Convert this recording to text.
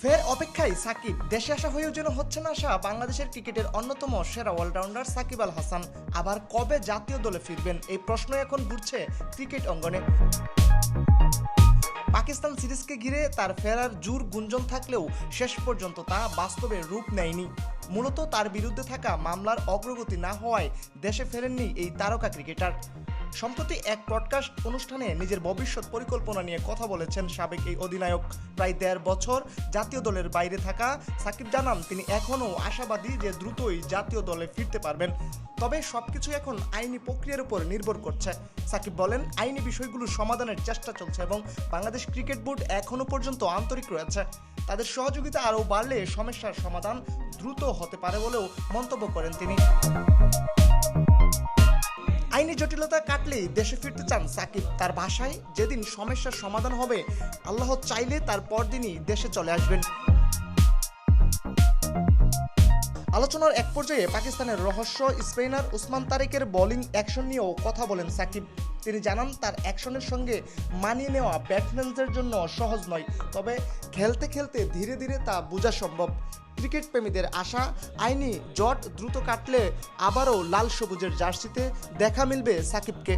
ফের অপেক্ষায় সাকিব। দেশে আসা হয়েও যেন হচ্ছে না আসা বাংলাদেশের ক্রিকেটের অন্যতম সেরা অলরাউন্ডার সাকিব আল হাসান। আবার কবে জাতীয় দলে ফিরবেন, এই প্রশ্ন এখন ঘুরছে ক্রিকেট অঙ্গনে। পাকিস্তান সিরিজকে ঘিরে তার ফেরার জোর গুঞ্জন থাকলেও শেষ পর্যন্ত তা বাস্তবে রূপ নেয়নি। মূলত তার বিরুদ্ধে থাকা মামলার অগ্রগতি না হওয়ায় দেশে ফেরেননি এই তারকা ক্রিকেটার। সম্প্রতি এক পডকাস্ট অনুষ্ঠানে নিজের ভবিষ্যৎ পরিকল্পনা নিয়ে কথা বলেছেন সাবেক এই অধিনায়ক। প্রায় ১.৫ বছর জাতীয় দলের বাইরে থাকা সাকিব জানান তিনি এখনও আশাবাদী যে দ্রুতই জাতীয় দলে ফিরতে পারবেন। তবে সবকিছু এখন আইনি প্রক্রিয়ার উপর নির্ভর করছে। সাকিব বলেন, আইনি বিষয়গুলো সমাধানের চেষ্টা চলছে এবং বাংলাদেশ ক্রিকেট বোর্ড এখনও পর্যন্ত আন্তরিক রয়েছে। তাদের সহযোগিতা আরও বাড়লে সমস্যার সমাধান দ্রুত হতে পারে বলেও মন্তব্য করেন তিনি। আইনি জটিলতা কাটলেই দেশে ফিরতে চান সাকিব। তার ভাষায়, যেদিন সমস্যার সমাধান হবে, আল্লাহ চাইলে তার পরদিনই দেশে চলে আসবেন। আলোচনার এক পর্যায়ে পাকিস্তানের রহস্য স্পিনার উসমান তারিকের বোলিং অ্যাকশন নিয়েও কথা বলেন সাকিব। তিনি জানান, তার অ্যাকশনের সঙ্গে মানিয়ে নেওয়া ব্যাটসম্যানদের জন্য সহজ নয়, তবে খেলতে খেলতে ধীরে ধীরে তা বোঝা সম্ভব। ক্রিকেট প্রেমীদের আশা, আইনি জট দ্রুত কাটলে আবারও লাল সবুজের জার্সিতে দেখা মিলবে সাকিবকে।